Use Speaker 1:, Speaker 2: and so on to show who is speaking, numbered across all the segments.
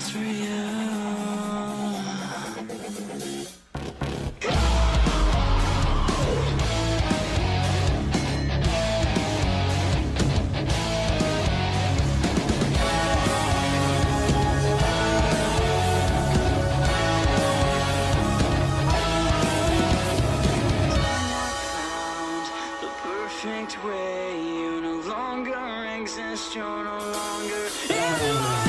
Speaker 1: for you. The perfect way, you no longer exist, you're no longer in my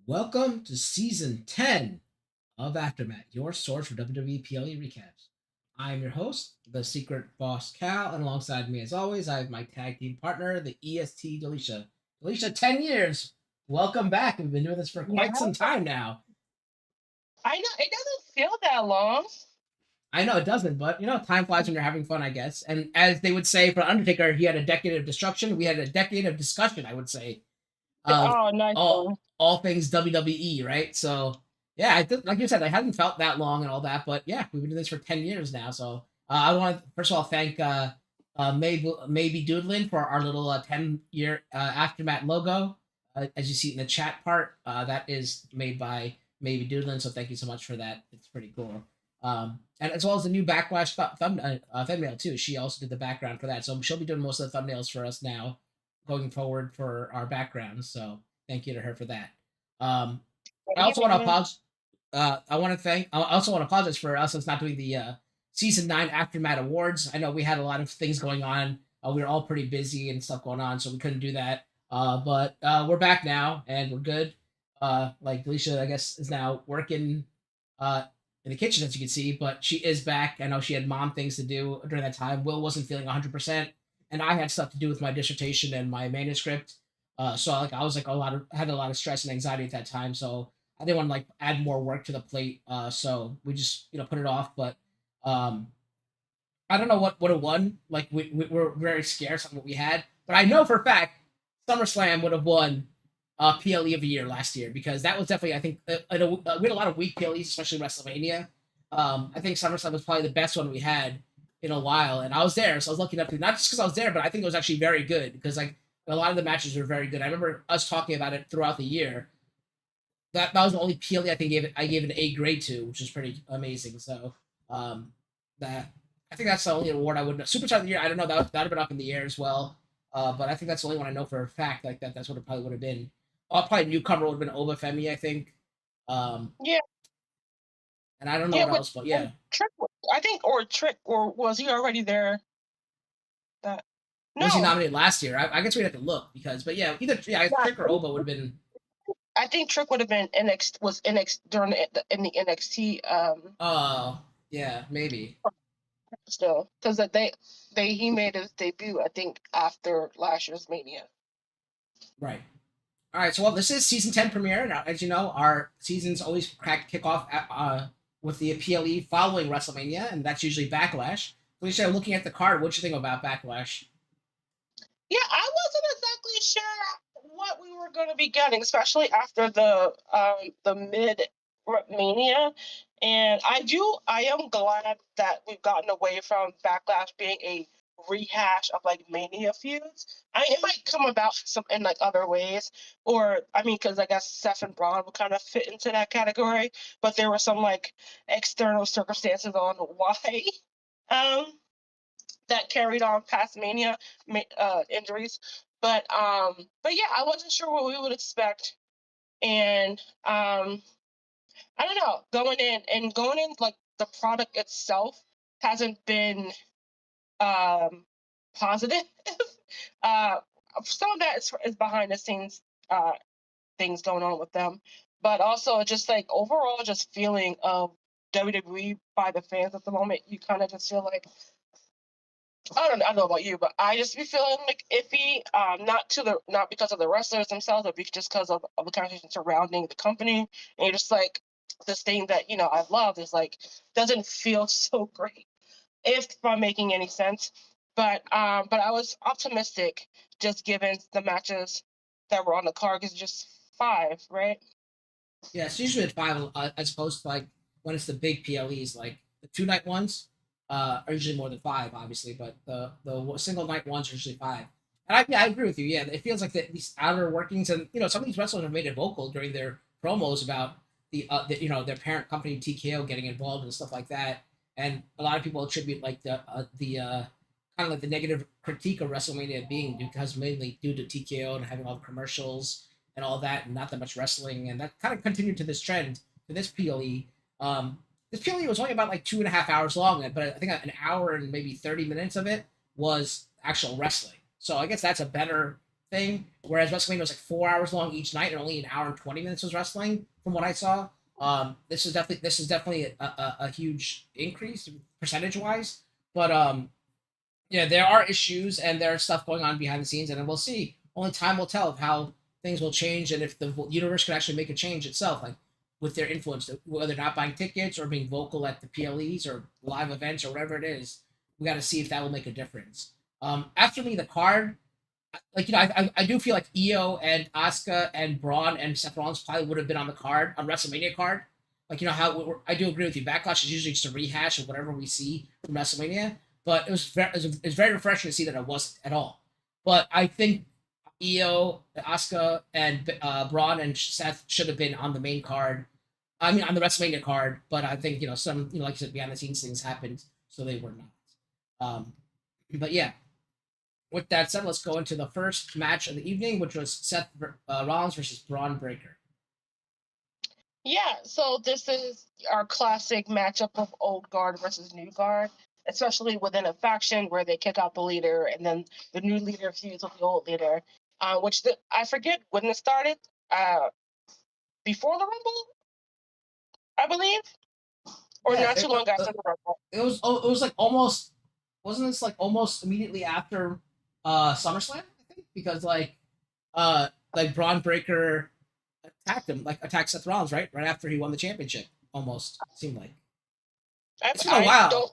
Speaker 2: Welcome to Season 10 of AfterMat, your source for WWE PLE recaps. I am your host, the Secret Boss Cal, and alongside me, as always, I have my tag team partner, the EST Delisha. Delisha, 10 years! Welcome back. We've been doing this for quite some time now.
Speaker 3: I know, it doesn't feel that long.
Speaker 2: I know it doesn't, but time flies when you're having fun, I guess. And as they would say for Undertaker, he had a decade of destruction. We had a decade of discussion, I would say, of
Speaker 3: Oh, nice one.
Speaker 2: all things WWE, right? So yeah, like you said, I hadn't felt that long and all that, but yeah, we've been doing this for 10 years now. So I want to first of all thank MeiBDoodlin for our little 10-year aftermath logo. As you see in the chat part, that is made by MeiBDoodlin. So thank you so much for that. It's pretty cool. And as well as the new Backlash thumbnail too. She also did the background for that, so she'll be doing most of the thumbnails for us now, going forward for our backgrounds. So thank you to her for that. I also want to apologize. I also want to apologize for us not doing the season 9 Aftermath Awards. I know we had a lot of things going on. We were all pretty busy and stuff going on, so we couldn't do that. But we're back now and we're good. Like Alicia, I guess, is now working in the kitchen, as you can see, but she is back. I know she had mom things to do during that time. Will wasn't feeling 100%, and I had stuff to do with my dissertation and my manuscript. So I was had a lot of stress and anxiety at that time. So I didn't want to add more work to the plate. So we just put it off. But um, I don't know what would have won. Like we were very scarce on what we had, but I know for a fact SummerSlam would have won PLE of the year last year, because that was definitely, I think, we had a lot of weak PLEs, especially WrestleMania. I think SummerSlam was probably the best one we had in a while, and I was there, so I was lucky enough to, not just because I was there, but I think it was actually very good, because a lot of the matches were very good. I remember us talking about it throughout the year. That was the only PLE I think I gave an A grade to, which is pretty amazing. So that I think that's the only award I would. Superstar of the year, I don't know, that'd have been up in the air as well. But I think that's the only one I know for a fact. That's what it probably would have been. Probably newcomer would have been Ova Femi, I think.
Speaker 3: Yeah.
Speaker 2: And I don't know what else, but yeah.
Speaker 3: Trick, I think, or Trick, or was he already there?
Speaker 2: No. Was he nominated last year? I guess we'd have to look, but yeah, either Trick or Ova would have been.
Speaker 3: I think Trick would have been NXT during in the NXT.
Speaker 2: Oh yeah, maybe.
Speaker 3: Still, because he made his debut, I think, after last year's Mania.
Speaker 2: Right. All right. So this is season 10 premiere. Now, as you know, our seasons always kick off with the PLE following WrestleMania, and that's usually Backlash. So, looking at the card, what do you think about Backlash?
Speaker 3: Yeah, I wasn't exactly sure what we were going to be getting, especially after the mid Mania. And I am glad that we've gotten away from Backlash being a rehash of Mania feuds. It might come about in other ways, or because I guess Seth and Braun would kind of fit into that category, but there were some external circumstances on why that carried on past Mania injuries. But yeah, I wasn't sure what we would expect, and I don't know, going in the product itself hasn't been positive uh, some of that is behind the scenes things going on with them, but also just like overall just feeling of WWE by the fans at the moment. You kind of just feel like I don't know about you, but I just be feeling like iffy. Not because of the wrestlers themselves, but just because of the conversation surrounding the company. And you're just like this thing that I love is like doesn't feel so great if I'm making any sense. But I was optimistic just given the matches that were on the card because just five, right?
Speaker 2: Yeah, it's usually at five, as opposed to like when it's the big PLEs, like the 2 night ones, are usually more than five, obviously, but the single night ones are usually five. And I agree with you. Yeah, it feels like these outer workings, and some of these wrestlers have made it vocal during their promos about their parent company TKO getting involved and stuff like that. And a lot of people attribute like the kind of like the negative critique of WrestleMania being because mainly due to TKO and having all the commercials and all that, and not that much wrestling, and that kind of continued to this trend to this PLE. This PLE was only about like 2.5 hours long, but I think an hour and maybe 30 minutes of it was actual wrestling. So I guess that's a better thing. Whereas WrestleMania was like 4 hours long each night, and only an hour and 20 minutes was wrestling, from what I saw. This is definitely a huge increase percentage wise, but yeah, there are issues and there's stuff going on behind the scenes, and then we'll see. Only time will tell of how things will change and if the universe can actually make a change itself, like with their influence, whether not buying tickets or being vocal at the PLEs or live events or whatever it is. We got to see if that will make a difference. After me, the card, like I do feel like Io and Asuka and Braun and Seth Rollins probably would have been on the card on WrestleMania card. Like I do agree with you. Backlash is usually just a rehash of whatever we see from WrestleMania, but it was very refreshing to see that it wasn't at all. But I think Io, Asuka, and Braun and Seth should have been on the main card. I mean, on the WrestleMania card. But I think some like you said behind the scenes things happened, so they were not. But yeah, with that said, let's go into the first match of the evening, which was Seth Rollins versus Braun Breaker.
Speaker 3: Yeah, so this is our classic matchup of old guard versus new guard, especially within a faction where they kick out the leader and then the new leader feuds with the old leader. I forget when it started. Before the Rumble, I believe, or
Speaker 2: Yeah,
Speaker 3: not too long after the Rumble.
Speaker 2: it was like almost, wasn't this like almost immediately after SummerSlam? I think because like Braun Breaker attacked Seth Rollins right after he won the championship. Almost seemed like it's been a
Speaker 3: I
Speaker 2: while,
Speaker 3: don't.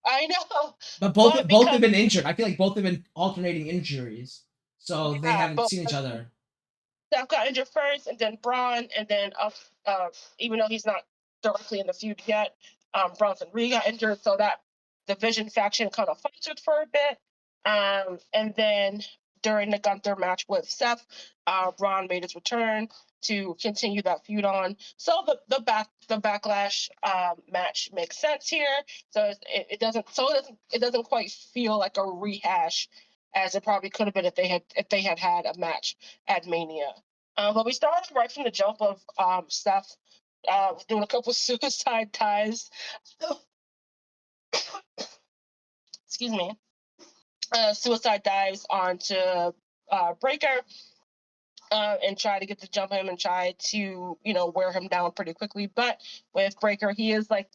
Speaker 3: I know,
Speaker 2: but
Speaker 3: but
Speaker 2: both have
Speaker 3: because
Speaker 2: been injured. I feel like both have been alternating injuries, so they
Speaker 3: yeah,
Speaker 2: haven't
Speaker 3: but
Speaker 2: seen each other.
Speaker 3: Steph got injured first, and then Braun, and then even though he's not directly in the feud yet, Bronson Reed got injured, so that division faction kind of faltered for a bit. And then during the Gunther match with Seth, Braun made his return to continue that feud on. So the backlash match makes sense here. So it doesn't quite feel like a rehash as it probably could have been if they had a match at Mania. But we started right from the jump of Seth doing a couple suicide dives. Excuse me. Suicide dives onto Breaker and try to get to jump him and try to wear him down pretty quickly. But with Breaker, he is like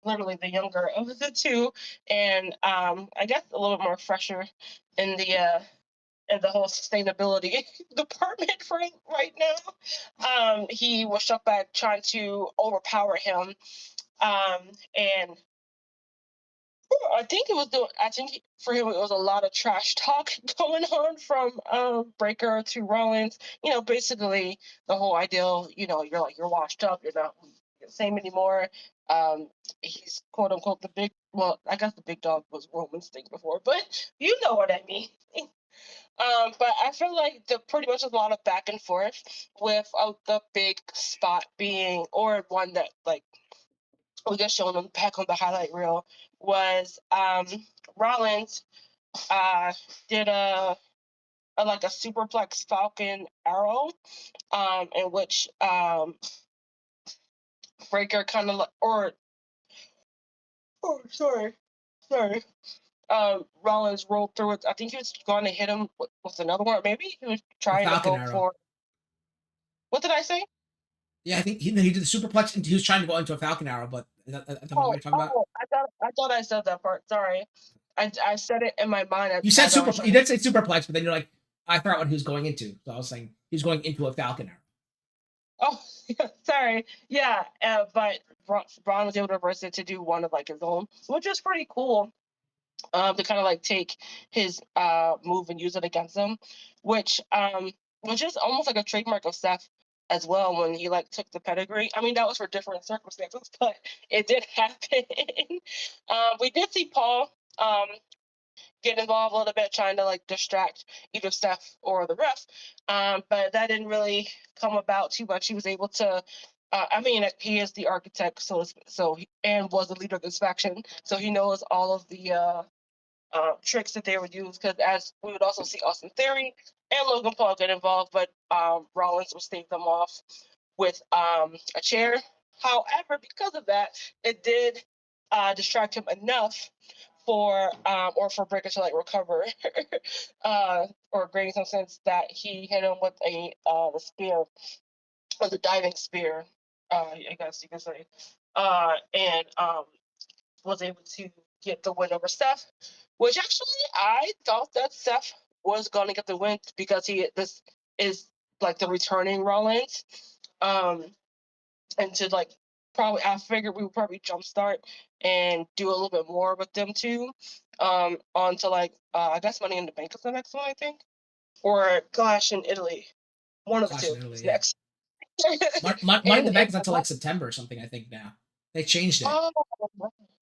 Speaker 3: literally the younger of the two, and I guess a little bit more fresher in the whole sustainability department for right now. He was struck back trying to overpower him, and I think for him it was a lot of trash talk going on from Breaker to Rollins. Basically the whole ideal. You're washed up. You're not the same anymore. He's quote unquote the big. Well, I guess the big dog was Roman's thing before, but you know what I mean. But I feel like the pretty much a lot of back and forth with the big spot being, or one that like we got shown them back on the highlight reel was Rollins did a like a superplex Falcon arrow, in which Breaker kind of like, or oh sorry Rollins rolled through it. I think he was going to hit him with another one. Maybe he was
Speaker 2: The
Speaker 3: trying to
Speaker 2: Falcon
Speaker 3: go
Speaker 2: Arrow.
Speaker 3: for. What did I say?
Speaker 2: Yeah, I think he did the superplex, and he was trying to go into a Falcon Arrow, but is that the one
Speaker 3: Oh,
Speaker 2: you're talking about?
Speaker 3: I thought I said that part. Sorry, I said it in my mind
Speaker 2: You said
Speaker 3: as I was
Speaker 2: super. You
Speaker 3: trying.
Speaker 2: did say superplex, but then you're like, I forgot what he was going into. So I was saying he was going into a Falcon Arrow.
Speaker 3: Oh, sorry. Yeah, but Braun was able to reverse it to do one of like his own, which is pretty cool. To kind of like take his move and use it against him, which is almost like a trademark of Seth as well when he like took the pedigree. I mean, that was for different circumstances, but it did happen. We did see Paul get involved a little bit, trying to like distract either Steph or the ref. But that didn't really come about too much. He was able to. I mean, he is the architect, and was the leader of this faction, so he knows all of the tricks that they would use. Because as we would also see Austin Theory and Logan Paul get involved, but Rollins would stave them off with a chair. However, because of that, it did distract him enough for Breaker to like recover or gain some sense that he hit him with the spear, or the diving spear, I guess you could say, and was able to get the win over Steph, which actually I thought that Steph was going to get the win because this is like the returning Rollins, um, and to like probably I figured we would probably jumpstart and do a little bit more with them too, on to like I guess Money in the Bank is the next one I think, or Clash in Italy, one of the
Speaker 2: Clash
Speaker 3: two
Speaker 2: in Italy,
Speaker 3: is
Speaker 2: yeah.
Speaker 3: next.
Speaker 2: Money in
Speaker 3: and
Speaker 2: the
Speaker 3: and
Speaker 2: Bank is until like September or something. I think now they changed it,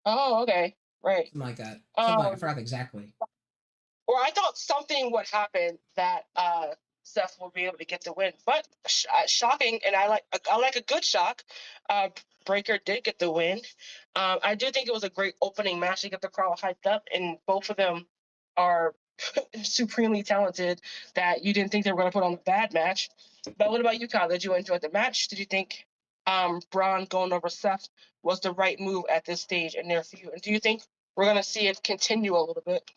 Speaker 3: oh okay, right.
Speaker 2: something like that. Something like I
Speaker 3: Um,
Speaker 2: forgot exactly.
Speaker 3: or I thought something would happen that Seth would be able to get the win, but shocking, and I like a good shock. Uh, Breaker did get the win. I do think it was a great opening match to get the crowd hyped up, and both of them are supremely talented. That you didn't think they were going to put on a bad match. But what about you, Kyle? Did you enjoy the match? Did you think Braun going over Seth was the right move at this stage in their feud? And do you think we're going to see it continue a little bit?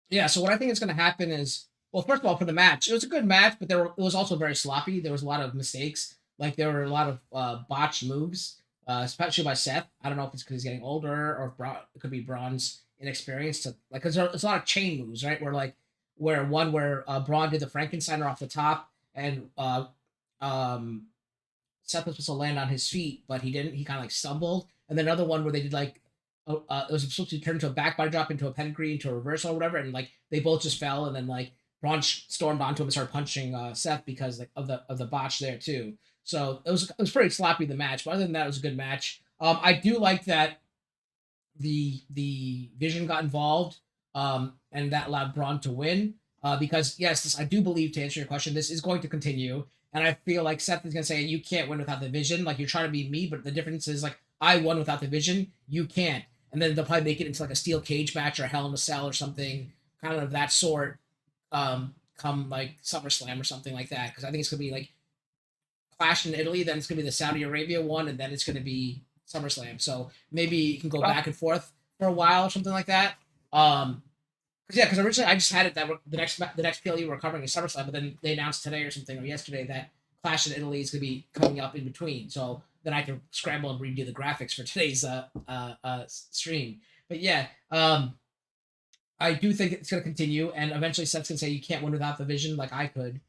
Speaker 2: Yeah. So what I think is going to happen is, well, first of all, for the match, it was a good match, but it was also very sloppy. There was a lot of mistakes. Like there were a lot of botched moves, especially by Seth. I don't know if it's because he's getting older or if it could be Braun's inexperience. Like, because there's a lot of chain moves, right? Where Braun did the Frankensteiner off the top, and um, Seth was supposed to land on his feet, but he didn't. He kind of like stumbled. And then another one where they did like it was supposed to turn into a back body drop, into a pedigree, into a reversal or whatever, and like they both just fell, and then like Braun stormed onto him and started punching Seth because like of the botch there too. So it was pretty sloppy, the match, but other than that, it was a good match. I do like that the Vision got involved, and that allowed Braun to win. Because yes, I do believe, to answer your question, this is going to continue, and I feel like Seth is gonna say you can't win without the Vision. Like, you're trying to be me, but the difference is like I won without the Vision, you can't. And then they'll probably make it into like a steel cage match or a Hell in a Cell or something, kind of that sort. Come like SummerSlam or something like that, because I think it's gonna be like Clash in Italy, then it's gonna be the Saudi Arabia one, and then it's gonna be SummerSlam. So maybe you can go back and forth for a while or something like that. Because originally I just had it that the next PLE we're covering is SummerSlam, but then they announced today or something, or yesterday, that Clash in Italy is gonna be coming up in between. So then I can scramble and redo the graphics for today's stream. But yeah, I do think it's going to continue, and eventually Seth's going to say you can't win without the Vision, like I could.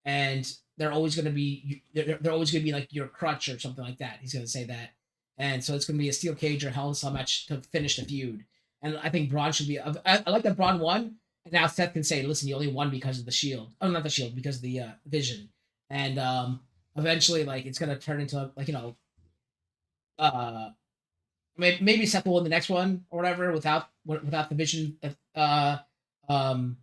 Speaker 2: And they're always going to be they're always going to be like your crutch or something like that. He's going to say that, and so it's going to be a steel cage or Hell in a Cell match to finish the feud. And I think Braun should be. I like that Braun won, and now Seth can say, "Listen, you only won because of the Shield. Oh, not the Shield, because of the Vision." And eventually, like, it's going to turn into like, uh maybe Seth will win the next one or whatever without the Vision. Um,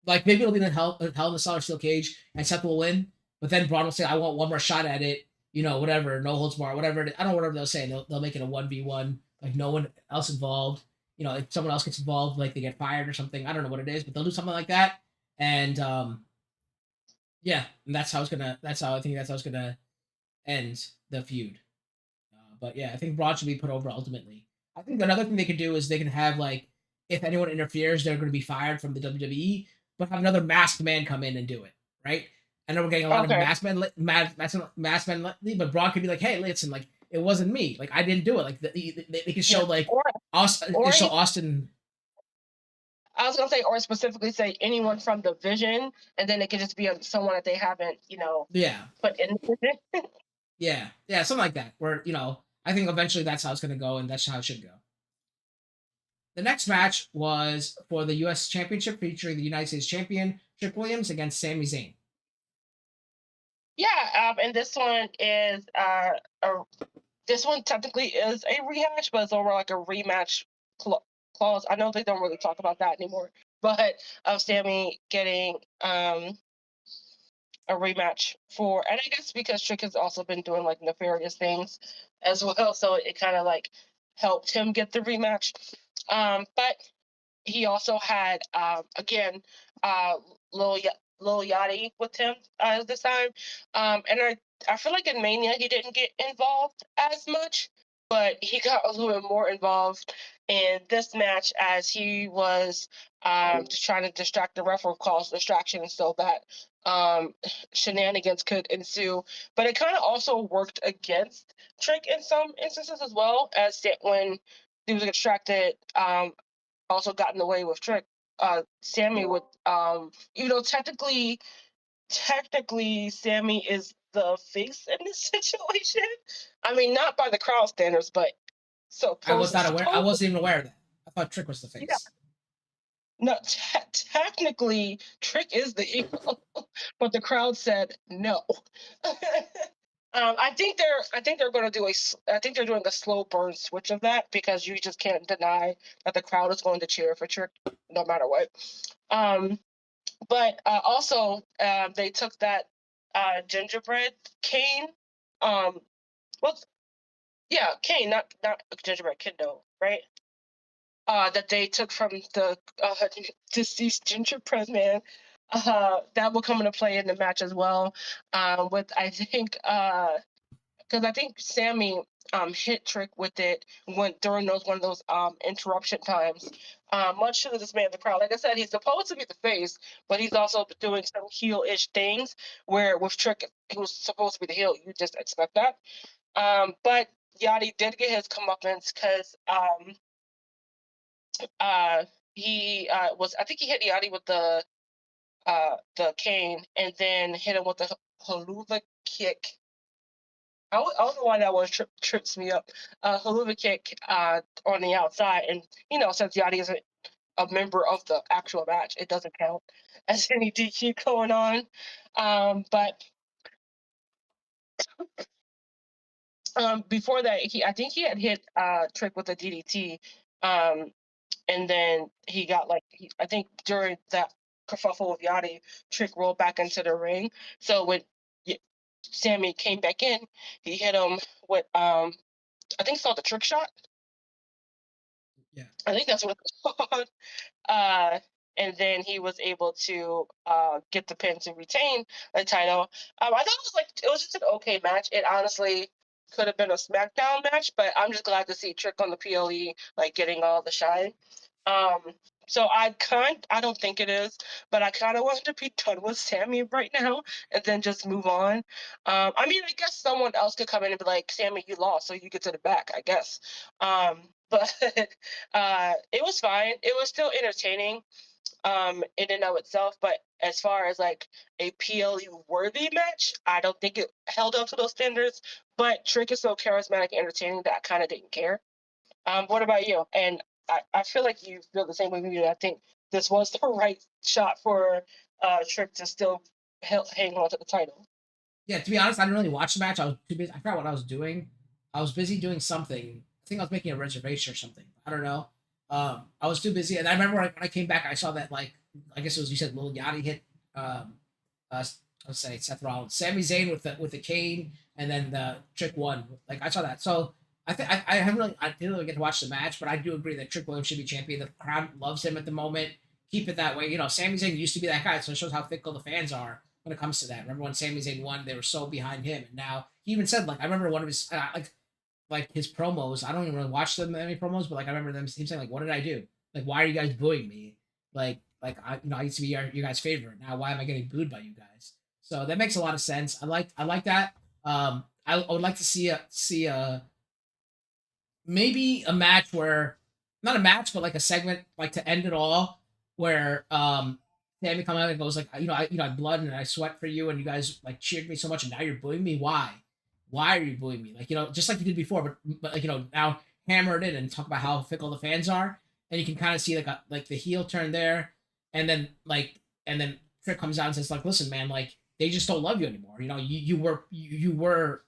Speaker 2: like maybe it'll be in Hell in a Cell or Steel Cage, and Seth will win. But then Braun will say, "I want one more shot at it." Whatever, no holds bar, whatever. I don't know, whatever they'll say. They'll make it a 1v1, like no one else involved. If someone else gets involved, like they get fired or something. I don't know what it is, but they'll do something like that. And yeah, and that's how I think that's how it's gonna end the feud. But yeah, I think Braun should be put over ultimately. I think another thing they could do is they can have like if anyone interferes, they're going to be fired from the WWE, but have another masked man come in and do it, right? I know we're getting a lot of
Speaker 3: Okay.
Speaker 2: masked men lately, but Braun could be like, "Hey, listen, like it wasn't me. Like I didn't do it. Like they can
Speaker 3: Yeah.
Speaker 2: show like
Speaker 3: Or
Speaker 2: Austin,
Speaker 3: or
Speaker 2: show Austin.
Speaker 3: I was gonna say, or specifically say anyone from the Vision, and then it could just be someone that they haven't,
Speaker 2: Yeah,
Speaker 3: put in the Vision.
Speaker 2: yeah, something like that. Where I think eventually that's how it's going to go, and that's how it should go. The next match was for the U.S. Championship, featuring the United States Champion Trick Williams against Sami Zayn.
Speaker 3: Yeah, and this one is this one technically is a rehash, but it's over like a rematch clause. I know they don't really talk about that anymore, but of Sammy getting a rematch and I guess because Trick has also been doing like nefarious things as well, so it kind of like helped him get the rematch. But he also had again uh Lil, Lil Yachty with him this time, and I feel like in Mania he didn't get involved as much, but he got a little bit more involved in this match as he was just trying to distract the ref or cause distraction so that shenanigans could ensue. But it kind of also worked against Trick in some instances as well, as when he was distracted. Also got in the way with Trick. Sammy would, you know, technically, Sammy is the face in this situation. I mean, not by the crowd standards, but
Speaker 2: I was not aware. I
Speaker 3: supposed,
Speaker 2: wasn't even aware of that. I thought Trick was the
Speaker 3: yeah.
Speaker 2: face.
Speaker 3: No, technically, Trick is the heel, but the crowd said no. I think they're going to I think they're doing a slow burn switch of that because you just can't deny that the crowd is going to cheer for Trick no matter what. Um, but also they took that gingerbread cane. What's Yeah, cane, not gingerbread kiddo, right? That they took from the deceased gingerbread man. That will come into play in the match as well. With I think because I think Sammy hit Trick with it when during one of those interruption times. Much to the dismay of the crowd. Like I said, he's supposed to be the face, but he's also doing some heel-ish things. Where with Trick, he was supposed to be the heel. You just expect that. But Yachty did get his comeuppance because uh, he was. I think he hit Yachty with the cane, and then hit him with the haluva kick. I don't know why that one trips me up. Haluva kick on the outside, and since Yachty isn't a member of the actual match, it doesn't count as any DQ going on. But before that, I think he had hit Trick with a DDT, um, and then he got I think during that kerfuffle with Yachty, Trick rolled back into the ring. So when Sammy came back in, he hit him with I think it's called the trick shot.
Speaker 2: Yeah.
Speaker 3: I think that's what it's called. And then he was able to get the pin to retain the title. I thought it was just an okay match. It honestly could have been a SmackDown match, but I'm just glad to see Trick on the PLE getting all the shine. So I don't think it is, but I kind of want to be done with Sammy right now and then just move on. I mean, I guess someone else could come in and be like, Sammy, you lost, so you get to the back, I guess. But it was fine. It was still entertaining in and of itself, but as far as a PLE worthy match, I don't think it held up to those standards. But Trick is so charismatic and entertaining that I kind of didn't care. What about you? And I feel like you feel the same way with me. I think this was the right shot for Trick to still hang on to the title.
Speaker 2: Yeah, to be honest, I didn't really watch the match. I was too busy. I forgot what I was doing. I was busy doing something. I think I was making a reservation or something. I don't know. I was too busy, and I remember when I came back, I saw that I guess it was you said Lil Yachty hit let's say Seth Rollins, Sami Zayn with the cane, and then the Trick won. I saw that. So I think I didn't really get to watch the match, but I do agree that Trick Williams should be champion. The crowd loves him at the moment. Keep it that way. Sami Zayn used to be that guy, so it shows how fickle the fans are when it comes to that. Remember when Sami Zayn won, they were so behind him, and now he even said I remember one of his like his promos. I don't even really watch them any promos, but like I remember him saying like, "What did I do? Like, why are you guys booing me? Like I used to be your guys' favorite. Now why am I getting booed by you guys?" So that makes a lot of sense. I like that. I would like to see a maybe a match where not a match, but like a segment like to end it all where Sammy comes out and goes like, I had blood and I sweat for you and you guys like cheered me so much and now you're booing me. Why? Why are you booing me? Like, just like you did before, but like, now hammer it in and talk about how fickle the fans are. And you can kind of see like the heel turn there. And then Trick comes out and says like, listen, man, like they just don't love you anymore. You were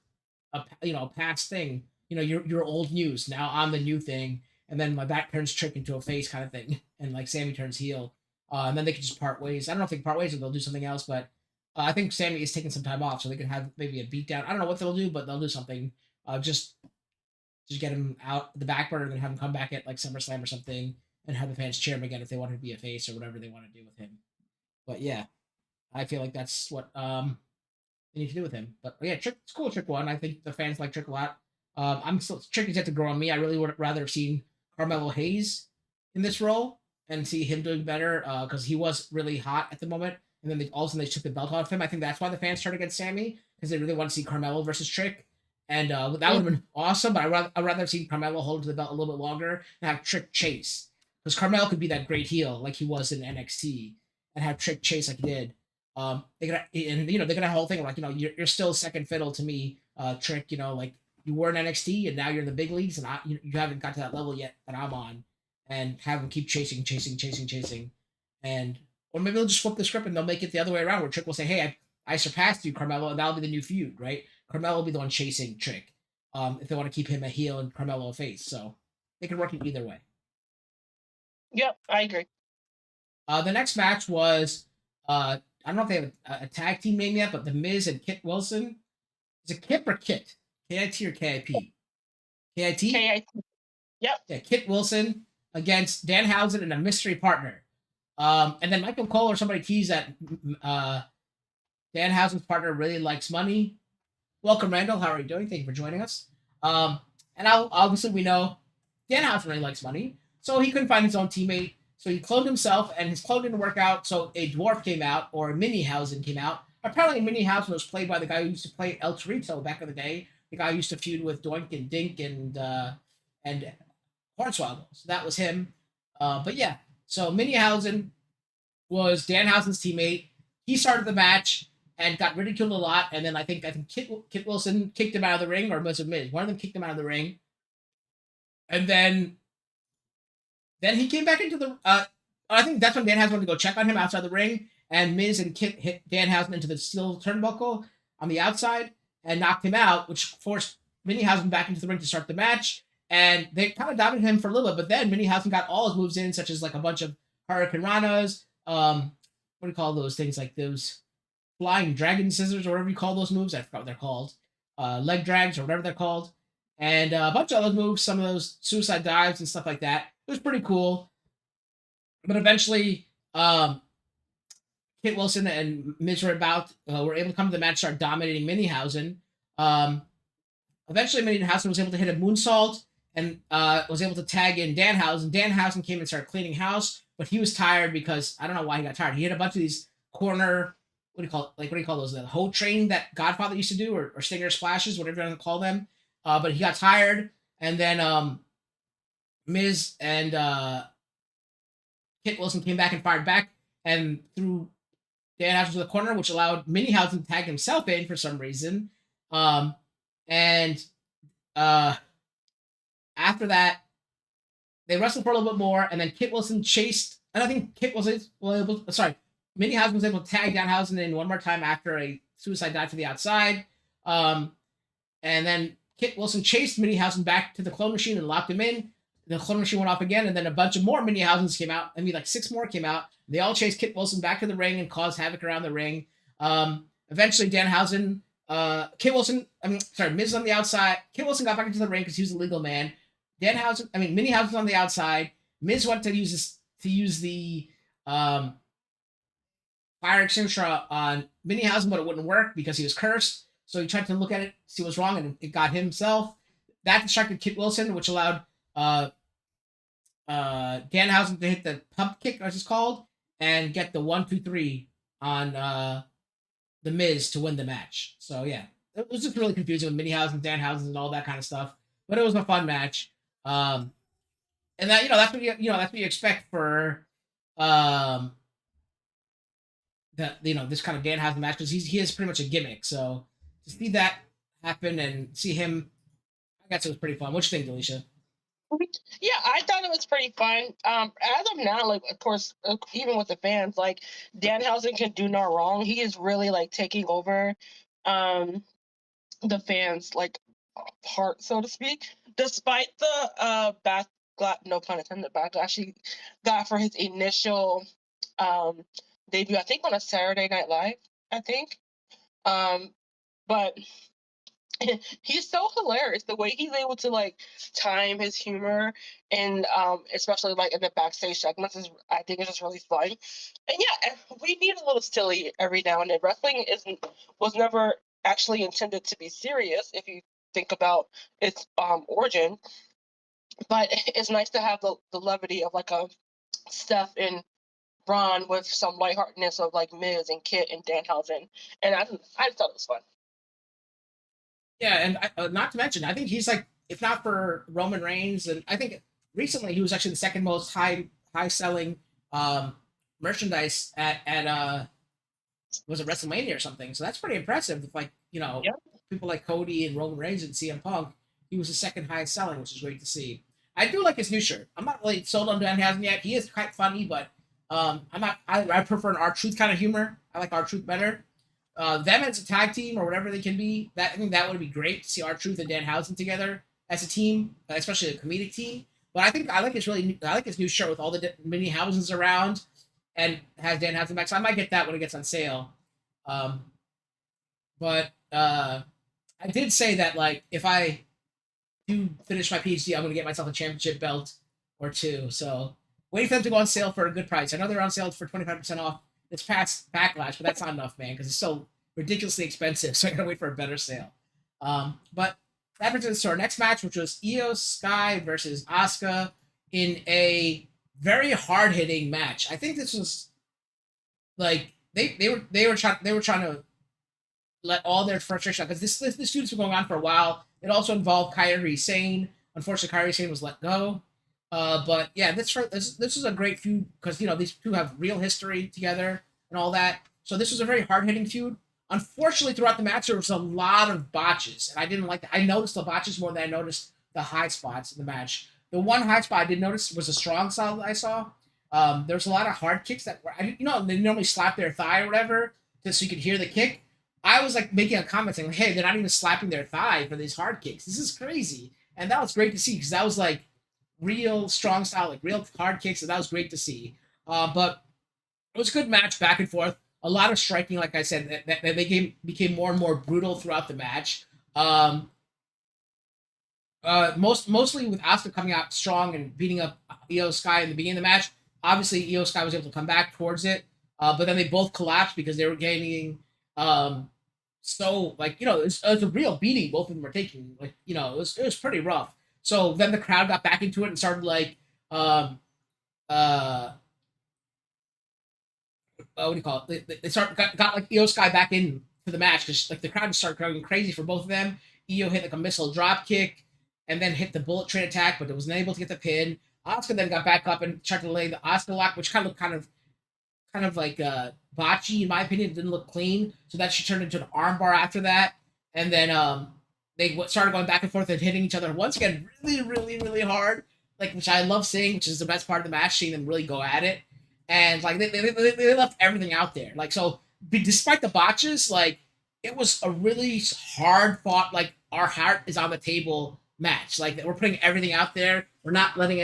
Speaker 2: a past thing. You're old news. Now I'm the new thing. And then my back turns Trick into a face kind of thing. And like Sammy turns heel. And then they could just part ways. I don't know if they can part ways or they'll do something else, but I think Sammy is taking some time off, so they can have maybe a beatdown. I don't know what they'll do, but they'll do something. Just get him out the back burner and then have him come back at like SummerSlam or something, and have the fans cheer him again if they want him to be a face or whatever they want to do with him. But yeah, I feel like that's what they need to do with him. But yeah, it's cool. Trick won. I think the fans like Trick a lot. I'm still Trick is yet to grow on me. I really would rather have seen Carmelo Hayes in this role and see him doing better because he was really hot at the moment. And then all of a sudden they took the belt off him. I think that's why the fans turned against Sammy because they really want to see Carmelo versus Trick. And that would have been awesome, but I'd rather see Carmelo hold to the belt a little bit longer and have Trick chase. Because Carmelo could be that great heel like he was in NXT and have Trick chase like he did. They're gonna have a whole thing like, you're still second fiddle to me, Trick, like you were in NXT and now you're in the big leagues and you haven't got to that level yet that I'm on. And have him keep chasing. And or maybe they'll just flip the script and they'll make it the other way around where Trick will say, hey, I surpassed you, Carmelo, and that'll be the new feud, right? Carmelo will be the one chasing Trick if they want to keep him a heel and Carmelo a face. So they can work it either way.
Speaker 3: Yep, I agree.
Speaker 2: The next match was, I don't know if they have a tag team name yet, but The Miz and Kit Wilson. Is it Kip or Kit? K-I-T or K-I-P? K-I-T?
Speaker 3: K-I-T. Yep.
Speaker 2: Yeah, Kit Wilson against Danhausen and a mystery partner. And then Michael Cole or somebody teased that Danhausen's partner really likes money. Welcome, Randall. How are you doing? Thank you for joining us. And obviously we know Danhausen really likes money, so he couldn't find his own teammate. So he cloned himself, and his clone didn't work out. So a dwarf came out, or Minihausen came out. Apparently, Minihausen was played by the guy who used to play El Torito back in the day. The guy who used to feud with Doink and Dink and Hornswoggle. So that was him. But yeah, so Minihausen was Danhausen's teammate. He started the match and got ridiculed a lot. And then I think Kit Wilson kicked him out of the ring, or was it Miz? One of them kicked him out of the ring. And then he came back into the. I think that's when Danhausen went to go check on him outside the ring, and Miz and Kit hit Danhausen into the steel turnbuckle on the outside and knocked him out, which forced Minihausen back into the ring to start the match. And they kind of dominated him for a little bit, but then Minihausen got all his moves in, such as like a bunch of Hurricane Ranas. What do you call those things? Like those flying dragon scissors or whatever you call those moves. I forgot what they're called. Leg drags or whatever they're called. And a bunch of other moves, some of those suicide dives and stuff like that. It was pretty cool. But eventually, Kit Wilson and Miz were able to come to the match, start dominating Minihausen. Eventually, Minihausen was able to hit a moonsault and was able to tag in Danhausen. Danhausen came and started cleaning house, but he was tired because I don't know why he got tired. He hit a bunch of these corner, what do you call those? The hoe train that Godfather used to do, or stinger splashes, whatever you want to call them. But he got tired, and then Miz and Kit Wilson came back and fired back and threw Danhausen to the corner, which allowed Minihausen to tag himself in for some reason. And after that, they wrestled for a little bit more, and then Kit Wilson chased, and I think Minihausen was able to tag Danhausen in one more time after a suicide dive to the outside. And then Kit Wilson chased Minihausen back to the clone machine and locked him in. The clone machine went off again, and then a bunch of more Minihausens came out. I mean, like 6 more came out. They all chased Kit Wilson back to the ring and caused havoc around the ring. Eventually, Miz on the outside. Kit Wilson got back into the ring because he was a legal man. Minihausen on the outside. Miz went to use the fire extinguisher on Minihausen, but it wouldn't work because he was cursed. So he tried to look at it, see what's wrong, and it got himself. that distracted Kit Wilson, which allowed Danhausen to hit the pump kick, as it's called, and get the 1-2-3 on the Miz to win the match. So yeah, it was just really confusing with Minihausen, Danhausen, and all that kind of stuff. But it was a fun match. And that that's what that's what you expect for um this kind of Danhausen match, because he is pretty much a gimmick. So to see that happen and see him, I guess it was pretty fun. What you think, Delisha?
Speaker 3: Yeah, I thought it was pretty fun. As of now, like, of course, even with the fans, like, Danhausen can do no wrong. He is really like taking over the fans, like, heart, so to speak. Despite the no pun intended, backlash he got for his initial debut, I think on a Saturday Night Live, I think. But he's so hilarious the way he's able to like time his humor, and especially like in the backstage segments is, I think, is just really fun. And yeah, we need a little silly every now and then. Wrestling was never actually intended to be serious if you think about its origin, but it's nice to have the levity of like a Steph and Braun with some lightheartedness of like Miz and Kit and Danhausen, and I just thought it was fun.
Speaker 2: Yeah, and not to mention, I think he's like, if not for Roman Reigns, and I think recently he was actually the second most high selling merchandise at was it WrestleMania or something. So that's pretty impressive. With like
Speaker 3: Yeah.
Speaker 2: people like Cody and Roman Reigns and CM Punk, he was the second highest selling, which is great to see. I do like his new shirt. I'm not really sold on Danhausen yet. He is quite funny, but I'm not. I prefer an R-Truth kind of humor. I like R-Truth better. Them as a tag team or whatever they can be, I think that would be great to see R-Truth and Danhausen together as a team, especially a comedic team. But I think I like his new shirt with all the mini houses around, and has Danhausen back. So I might get that when it gets on sale. But I did say that, like, if I do finish my PhD, I'm going to get myself a championship belt or two. So wait for them to go on sale for a good price. I know they're on sale for 25% off this past Backlash, but that's not enough, man, because it's so ridiculously expensive. So I gotta wait for a better sale. But that brings us to our next match, which was Io Sky versus Asuka in a very hard hitting match. I think this was like they were trying to let all their frustration out, because this feud's been going on for a while. It also involved Kairi Sane. Unfortunately, Kairi Sane was let go. But yeah, this is a great feud, because these two have real history together and all that. So this was a very hard hitting feud. Unfortunately, throughout the match, there was a lot of botches, and I didn't like that. I noticed the botches more than I noticed the high spots in the match. The one high spot I did notice was a strong style that I saw. There was a lot of hard kicks that were, they normally slap their thigh or whatever, just so you could hear the kick. I was like making a comment saying, "Hey, they're not even slapping their thigh for these hard kicks. This is crazy," and that was great to see, because that was like real strong style, like real hard kicks, and that was great to see. But it was a good match, back and forth. A lot of striking, like I said, that they became more and more brutal throughout the match. Mostly with Asuka coming out strong and beating up Io Sky in the beginning of the match. Obviously, Io Sky was able to come back towards it, but then they both collapsed because they were gaining. So like it was a real beating both of them were taking. Like it was pretty rough. So then the crowd got back into it and started like what do you call it? They got like Io Sky back in to the match, because like the crowd just started going crazy for both of them. Io hit like a missile drop kick and then hit the bullet train attack, but it was unable to get the pin. Asuka then got back up and tried to lay the Asuka lock, which kind of like botchy in my opinion. It didn't look clean, so that she turned into an armbar after that, and then they started going back and forth and hitting each other once again, really, really, really hard, like, which I love seeing, which is the best part of the match, seeing them really go at it, and like they left everything out there, like, so despite the botches, like, it was a really hard fought, like, our heart is on the table match, like, we're putting everything out there, we're not holding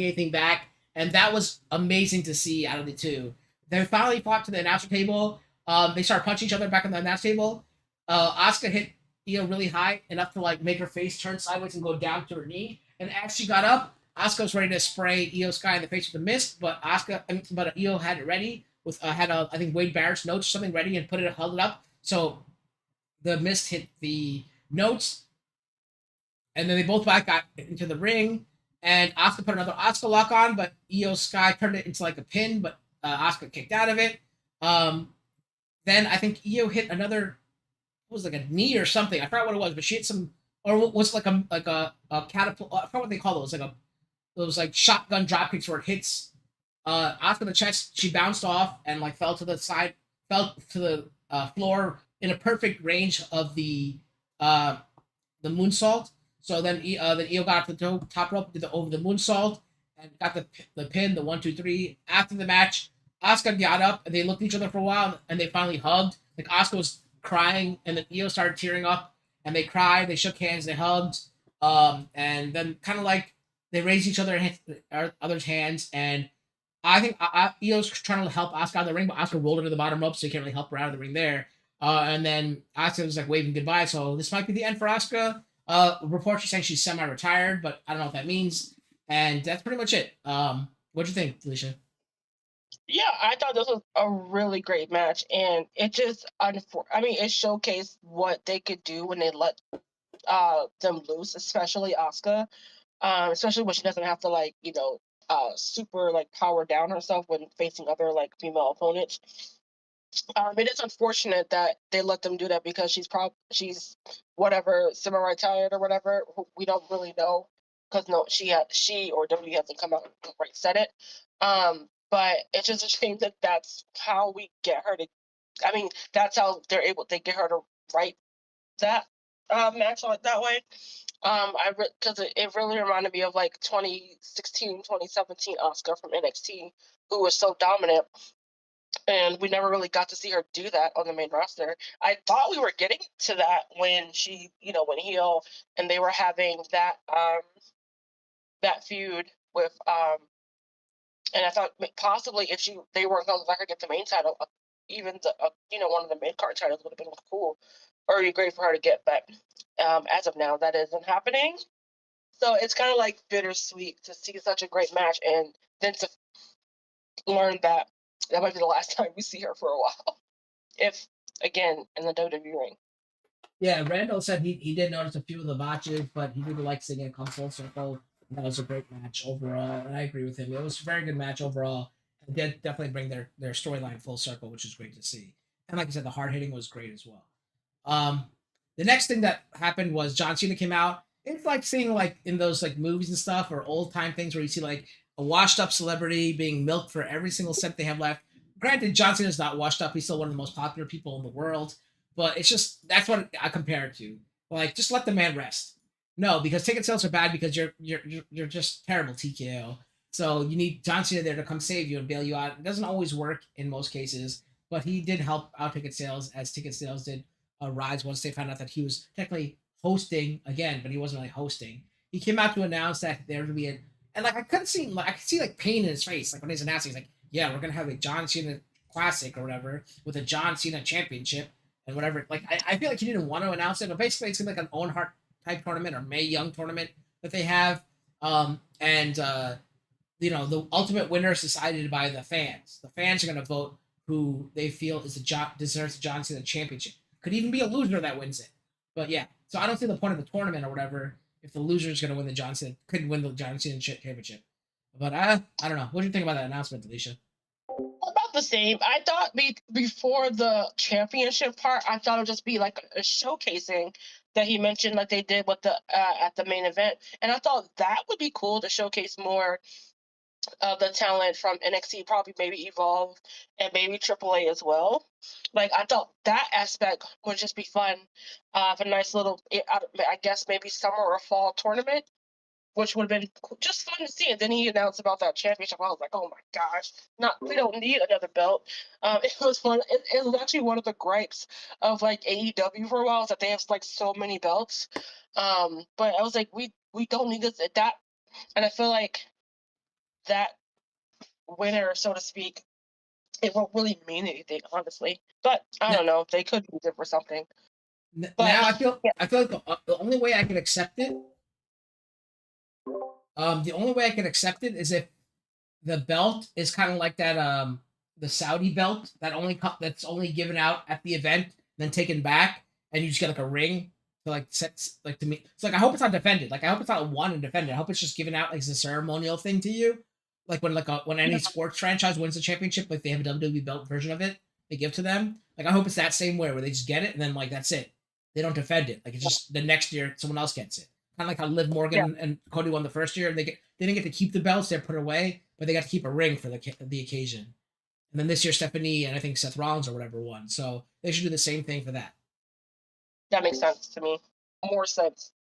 Speaker 2: anything back, and that was amazing to see out of the two. They finally fought to the announcer table. They started punching each other back on the announcer table. Asuka hit Io really high, enough to like make her face turn sideways and go down to her knee. And as she got up, Asuka was ready to spray Io Sky in the face with a mist, but Io had it ready with I think Wade Barrett's notes or something ready, and held it up. So the mist hit the notes, and then they both back got into the ring, and Asuka put another Asuka lock on, but Io Sky turned it into like a pin, but Asuka kicked out of it. Then I think Io hit another, it was like a knee or something. I forgot what it was, but she hit some, or was it like a catapult? I forgot what they call those, like those like shotgun drop kicks where it hits Asuka in the chest. She bounced off and like fell to the side, fell to the floor in a perfect range of the moonsault. So then Io got to the top rope, did the over the moonsault, and got the pin, the 1, 2, 3. After the match, Asuka got up and they looked at each other for a while and they finally hugged. Like Asuka was crying and then Io started tearing up and they cried, they shook hands, they hugged, and then kind of like they raised each other's hands, and I think Io's trying to help Asuka out of the ring, but Asuka rolled her to the bottom rope, so you can't really help her out of the ring there. And then Asuka was like waving goodbye, so this might be the end for Asuka. Reports are saying she's semi-retired, but I don't know what that means. And that's pretty much it. What'd you think, Felicia?
Speaker 3: Yeah, I thought this was a really great match, and it just, I mean, it showcased what they could do when they let them loose, especially Asuka, especially when she doesn't have to like, super like power down herself when facing other like female opponents. It is unfortunate that they let them do that because she's whatever semi-retired or whatever. We don't really know because no, she or W hasn't come out and right said it. But it's just a shame that that's how we get her to. I mean, that's how they get her to write that match like that way. Because it really reminded me of like 2016, 2017 Asuka from NXT, who was so dominant, and we never really got to see her do that on the main roster. I thought we were getting to that when she, when heel and they were having that that feud with and I thought possibly if they weren't going to let her get the main title, even the one of the mid card titles would have been cool or be great for her to get. But as of now, that isn't happening. So it's kind of like bittersweet to see such a great match and then to learn that might be the last time we see her for a while, if again in the WWE ring.
Speaker 2: Yeah, Randall said he did notice a few of the botches, but he really likes seeing it come full circle. That was a great match overall, and I agree with him. It was a very good match overall. It did definitely bring their storyline full circle, which is great to see. And like I said, the hard hitting was great as well. The next thing that happened was John Cena came out. It's like seeing like in those like movies and stuff or old time things where you see like a washed up celebrity being milked for every single cent they have left. Granted, John Cena's not washed up. He's still one of the most popular people in the world. But it's just that's what I compare it to. Like, just let the man rest. No, because ticket sales are bad because you're just terrible TKO. So you need John Cena there to come save you and bail you out. It doesn't always work in most cases, but he did help out ticket sales as ticket sales did rise once they found out that he was technically hosting again, but he wasn't really hosting. He came out to announce that there would be and like I could see like pain in his face, like when he's announcing, he's like, "Yeah, we're gonna have a John Cena Classic or whatever with a John Cena Championship and whatever." Like I feel like he didn't want to announce it, but basically it's gonna be like an Owen Hart type tournament or Mae Young tournament that they have, the ultimate winner is decided by the fans. The fans are gonna vote who they feel deserves the John Cena Championship. Could even be a loser that wins it, but yeah. So I don't see the point of the tournament or whatever if the loser is gonna win the John Cena Championship. But I don't know. What do you think about that announcement, Alicia?
Speaker 3: About the same. I thought before the championship part, I thought it would just be like a showcasing that he mentioned, like they did with the at the main event, and I thought that would be cool to showcase more of the talent from NXT, probably maybe Evolve and maybe AAA as well. Like I thought that aspect would just be fun. For a nice little, I guess maybe summer or fall tournament, which would have been just fun to see. And then he announced about that championship. I was like, oh my gosh, we don't need another belt. It was fun. It was actually one of the gripes of like AEW for a while, is that they have like so many belts. But I was like, we don't need this. And I feel like that winner, so to speak, it won't really mean anything, honestly. But I don't know. They could use it for something. But
Speaker 2: now I feel like the only way I can accept it. The only way I can accept it is if the belt is kind of like that the Saudi belt that's only given out at the event, then taken back, and you just get like a ring to like set like to me. It's like I hope it's not defended. Like I hope it's not won and defended. I hope it's just given out like as a ceremonial thing to you. Like when any sports franchise wins a championship, like they have a WWE belt version of it, they give to them. Like I hope it's that same way where they just get it and then like that's it. They don't defend it. Like it's just the next year someone else gets it. Kind of like how Liv Morgan and Cody won the first year. They didn't get to keep the belts; they're put away, but they got to keep a ring for the occasion. And then this year, Stephanie and I think Seth Rollins or whatever won. So they should do the same thing for that.
Speaker 3: That makes sense to me. More sense.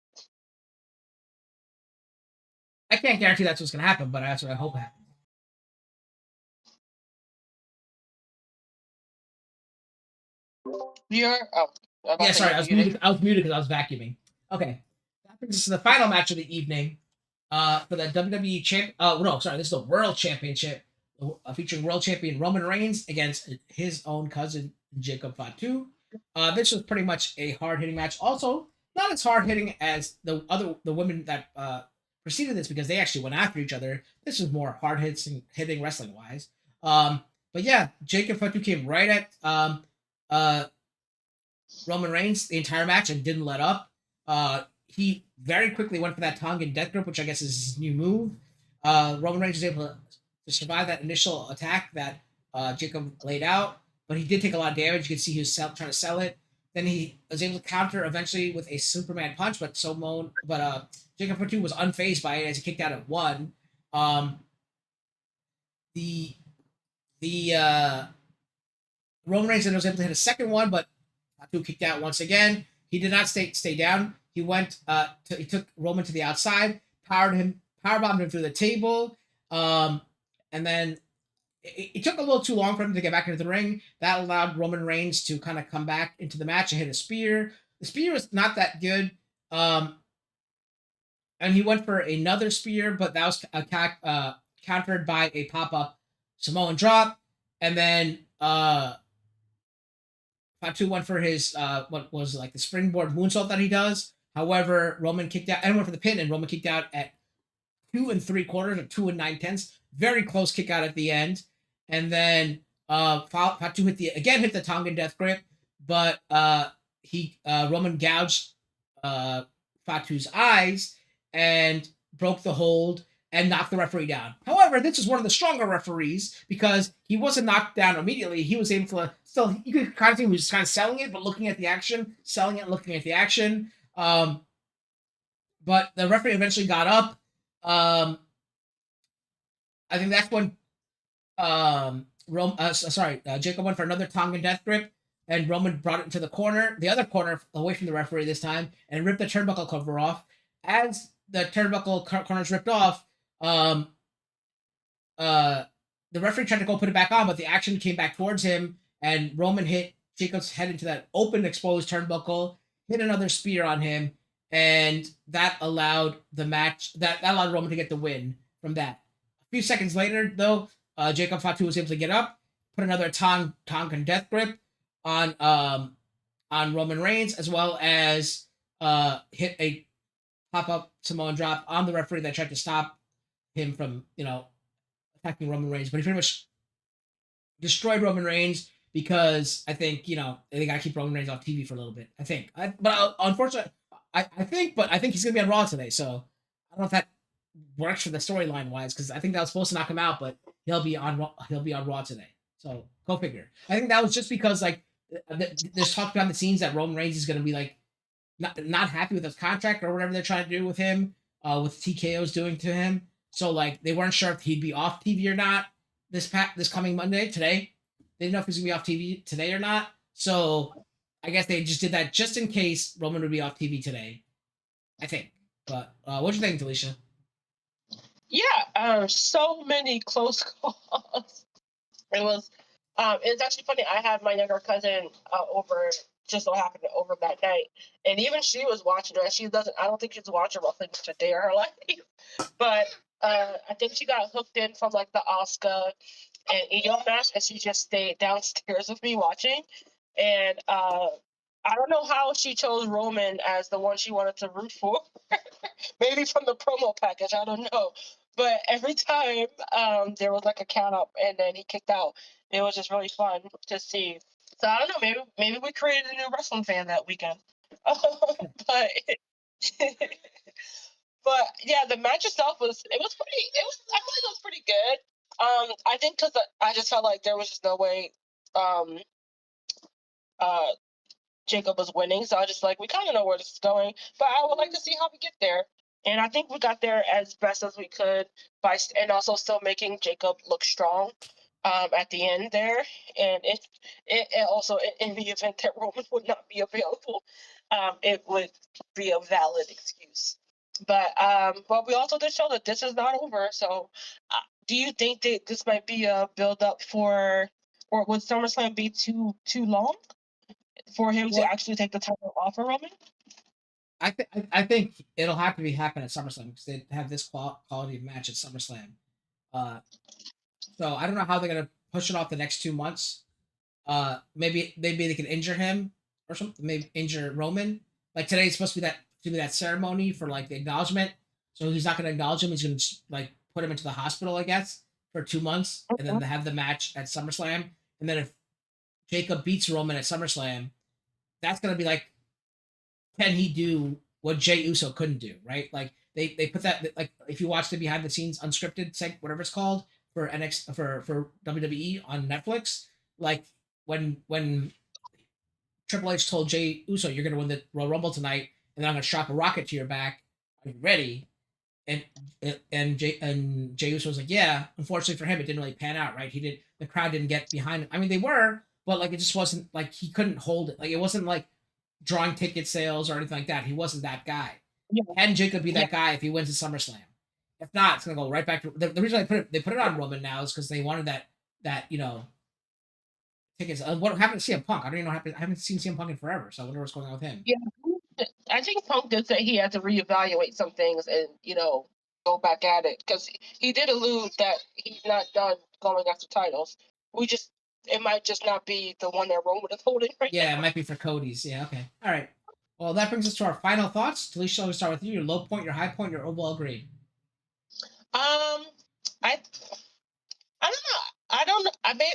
Speaker 2: I can't guarantee that's what's going to happen, but that's what I hope happens. Yeah, sorry, I was muted because I was vacuuming. Okay, that brings us to the final match of the evening. For the WWE champ. No, sorry, this is the World Championship, featuring World Champion Roman Reigns against his own cousin Jacob Fatu. This was pretty much a hard hitting match. Also, not as hard hitting as the women that preceded this because they actually went after each other. This was more hard hitting wrestling wise. But yeah, Jacob Fatu came right at Roman Reigns the entire match and didn't let up. He very quickly went for that Tongan death grip, which I guess is his new move. Roman Reigns was able to survive that initial attack that Jacob laid out, but he did take a lot of damage. You can see he was trying to sell it. Then he was able to counter eventually with a Superman punch, but Jacob Fatu was unfazed by it as he kicked out at 1. The Roman Reigns then was able to hit a second one, but Fatu kicked out once again. He did not stay down. He went he took Roman to the outside, powerbombed him through the table, and then it took a little too long for him to get back into the ring. That allowed Roman Reigns to kind of come back into the match and hit a spear. The spear was not that good, and he went for another spear, but that was countered by a pop-up Samoan drop, and then Fatu went for his what was like the springboard moonsault that he does. However, Roman kicked out and went for the pin, and Roman kicked out at 2 3/4 or 2 9/10. Very close kick out at the end, and then Fatu hit the Tongan death grip, but Roman gouged Fatu's eyes and broke the hold and knocked the referee down. However, this was one of the stronger referees because he wasn't knocked down immediately. He was able to still, you could kind of think he was just kind of selling it, but looking at the action, selling it, looking at the action. But the referee eventually got up. I think that's when Jacob went for another Tongan death grip, and Roman brought it into the other corner, away from the referee this time, and ripped the turnbuckle cover off. As the turnbuckle corners ripped off, the referee tried to go put it back on, but the action came back towards him, and Roman hit Jacob's head into that open, exposed turnbuckle, hit another spear on him, and that allowed the match. That allowed Roman to get the win from that. A few seconds later, though, Jacob Fatu was able to get up, put another Tongan death grip on Roman Reigns, as well as hit a pop-up Samoan drop on the referee that tried to stop him from, attacking Roman Reigns. But he pretty much destroyed Roman Reigns because I think, they got to keep Roman Reigns off TV for a little bit. I think. Unfortunately, I think he's going to be on Raw today. So I don't know if that works for the storyline wise, because I think that was supposed to knock him out, but he'll be on Raw today. So go figure. I think that was just because there's talk behind the scenes that Roman Reigns is going to be not happy with his contract or whatever they're trying to do with him, with TKO's doing to him. So they weren't sure if he'd be off TV or not this coming Monday today. They didn't know if he was gonna be off TV today or not. So I guess they just did that just in case Roman would be off TV today, I think. But what do you think, Delisha?
Speaker 3: Yeah, so many close calls. It's actually funny. I had my younger cousin over, just so happened over that night, and even she was watching it. I don't think she's watching wrestling today in her life, but I think she got hooked in from the Asuka and Io match, and she just stayed downstairs with me watching. And I don't know how she chose Roman as the one she wanted to root for. Maybe from the promo package, I don't know. But every time there was a count up and then he kicked out, it was just really fun to see. So I don't know, maybe we created a new wrestling fan that weekend. but but yeah, the match itself was I feel like it was pretty good. I think because I just felt like there was just no way um uh Jacob was winning, so I just like we kind of know where this is going, but I would like to see how we get there. And I think we got there as best as we could and also still making Jacob look strong at the end there. And it also in the event that Roman would not be available, it would be a valid excuse. But we also did show that this is not over. So, do you think that this might be a build up for, or would SummerSlam be too long for him to
Speaker 2: Well,
Speaker 3: actually take the title off of Roman?
Speaker 2: I think it'll have to be happen at SummerSlam because they have this quality of match at SummerSlam. Uh, so I don't know how they're gonna push it off the next 2 months. Maybe they can injure him or something. Maybe injure Roman. Like today's supposed to be that ceremony for like the acknowledgement. So he's not gonna acknowledge him. He's gonna just, like put him into the hospital, I guess, for 2 months, and then they have the match at SummerSlam. And then if Jacob beats Roman at SummerSlam, that's gonna be like, can he do what Jey Uso couldn't do? Right? Like they put that, like if you watch the behind the scenes unscripted whatever it's called for NXT for WWE on Netflix, like when Triple H told Jey Uso, "You're gonna win the Royal Rumble tonight, and then I'm gonna strap a rocket to your back. Are you ready?" And Jey Uso was like, "Yeah." Unfortunately for him, it didn't really pan out. Right? The crowd didn't get behind him. I mean, they were, but like it just wasn't like he couldn't hold it. Like it wasn't like drawing ticket sales or anything like that. He wasn't that guy.
Speaker 3: Yeah.
Speaker 2: Can Jacob be
Speaker 3: Yeah.
Speaker 2: that guy if he wins the SummerSlam? If not, it's gonna go right back to the reason they put it on Roman now is because they wanted that tickets. What happened to CM Punk? I don't even know. I haven't seen CM Punk in forever, so I wonder what's going on with him.
Speaker 3: Yeah, I think Punk did say he had to reevaluate some things and go back at it because he did allude that he's not done going after titles. It might just not be the one that Roman is holding right
Speaker 2: Yeah,
Speaker 3: now.
Speaker 2: it might be for Cody's. Yeah, okay, all right. Well, that brings us to our final thoughts. Talisha, we'll start with you. Your low point, your high point, your overall grade.
Speaker 3: Um, I I don't know. I don't know. I mean,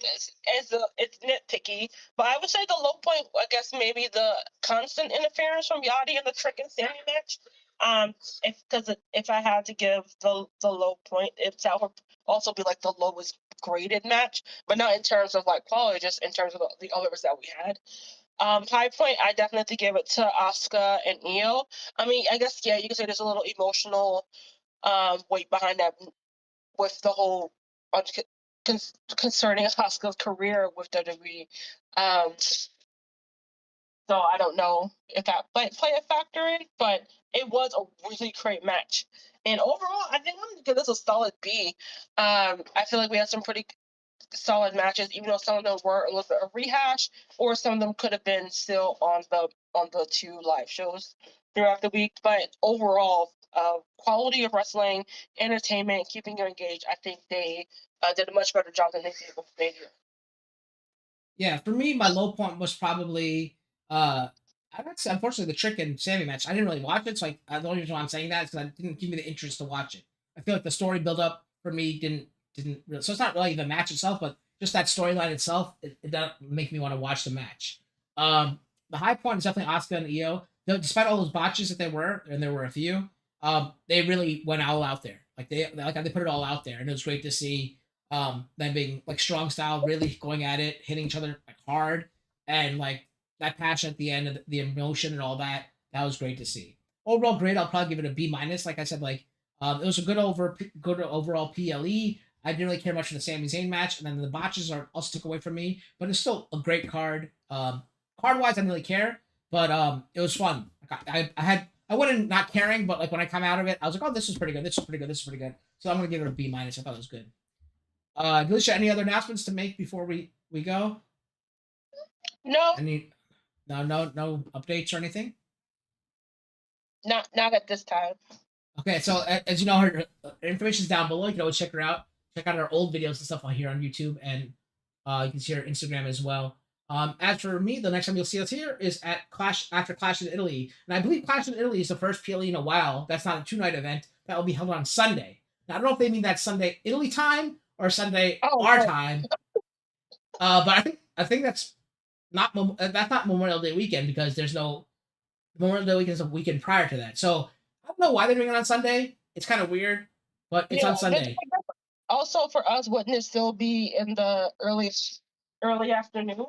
Speaker 3: it's nitpicky, but I would say the low point, I guess, maybe the constant interference from Yachty in the Trick and Sammy match. If I had to give the low point, that would also be like the lowest graded match, but not in terms of like quality, just in terms of the others that we had. High point, I definitely give it to Asuka and Io. I mean, I guess yeah, you could say there's a little emotional weight behind that with the whole concerning Asuka's career with WWE. Um, so I don't know if that might play a factor in, but it was a really great match. And overall, I think I'm gonna give this a solid B. I feel like we had some pretty solid matches, even though some of them were a little bit of rehash, or some of them could have been still on the two live shows throughout the week. But overall, quality of wrestling, entertainment, keeping you engaged, I think they did a much better job than they did with Mania.
Speaker 2: Yeah, for me, my low point was probably I would say, unfortunately, the Trick and Sammy match. I didn't really watch it, so the only reason why I'm saying that is because it didn't give me the interest to watch it. I feel like the story build up for me didn't really. So it's not really the match itself, but just that storyline itself. It doesn't make me want to watch the match. The high point is definitely Asuka and Io. Though, despite all those botches that there were, and there were a few, they really went all out there. Like they put it all out there, and it was great to see them being like strong style, really going at it, hitting each other like hard, and like that passion at the end, of the emotion and all that. That was great to see. Overall grade, I'll probably give it a B minus. Like I said, like it was a good overall PLE. I didn't really care much for the Sami Zayn match, and then the botches are also took away from me, but it's still a great card. Card wise, I didn't really care, but it was fun. I went in not caring, but like when I come out of it, I was like, oh, this is pretty good. This is pretty good. This is pretty good. So I'm gonna give it a B minus. I thought it was good. Delisha, any other announcements to make before we go?
Speaker 3: No,
Speaker 2: No updates or anything.
Speaker 3: not at this time.
Speaker 2: Okay, so as you know, her information is down below. You can always check her out. Check out our old videos and stuff on here on YouTube, and you can see her Instagram as well. As for me, the next time you'll see us here is at after Clash in Italy, and I believe Clash in Italy is the first PLE in a while. That's not a 2-night event. That will be held on Sunday. Now I don't know if they mean that Sunday Italy time or Sunday our time. But I think that's not Memorial Day weekend because there's no Memorial Day weekend is a weekend prior to that. So I don't know why they're doing it on Sunday. It's kind of weird, but it's on Sunday.
Speaker 3: Also, for us, wouldn't it still be in the early afternoon?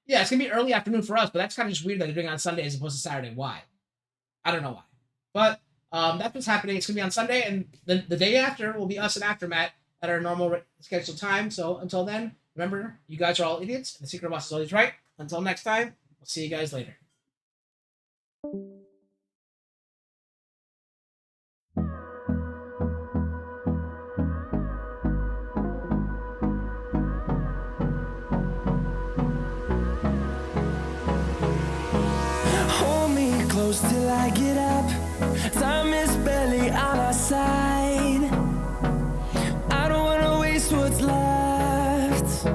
Speaker 2: Yeah, it's gonna be early afternoon for us, but that's kind of just weird that they're doing it on Sunday as opposed to Saturday. Why? I don't know why. But that's what's happening. It's gonna be on Sunday, and the day after will be us and AfterMat at our normal scheduled time. So until then, remember, you guys are all idiots, and the secret boss is always right. Until next time, we'll see you guys later.
Speaker 1: Hold me close till I get up. Time is barely on our side. I don't wanna waste what's left.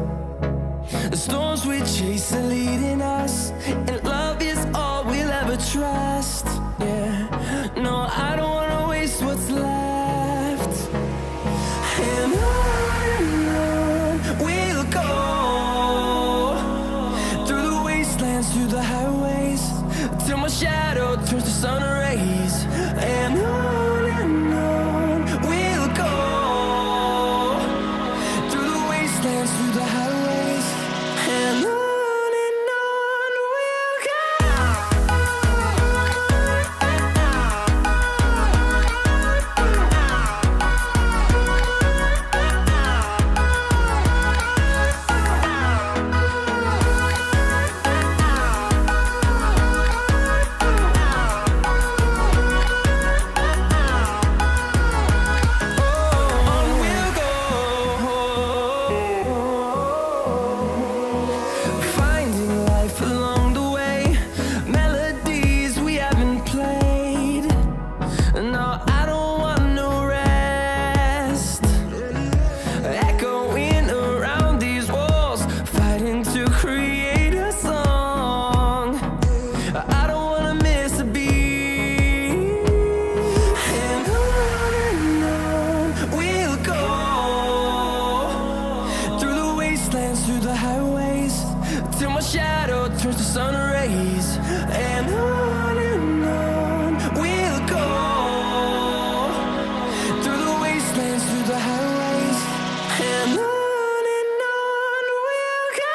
Speaker 1: The storms we chase are leading us, and love is all we'll ever trust. Yeah, no, I don't wanna waste what's left. And on we'll go, through the wastelands, through the highways, till my shadow turns to sun rays. And on we'll go, through the wastelands, through the highways, and on we'll go. On we'll go, finding life along the way, melodies we haven't played. No, I don't want no rest, echoing around these walls, fighting to create a song. I don't wanna miss a beat. And on we'll go, through the wastelands, through the highways, till my shadow turns to sun rays. And on we'll go, through the wastelands, through the highways, and on we'll go.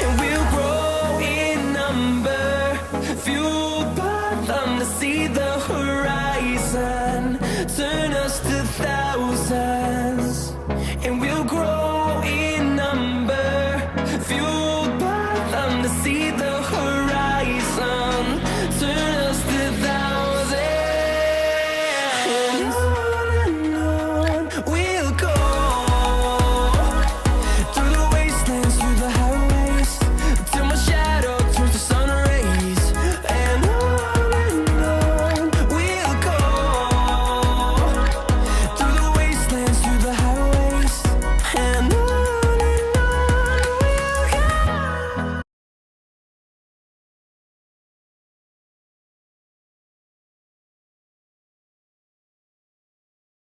Speaker 1: And we'll grow in number, fueled by them to see the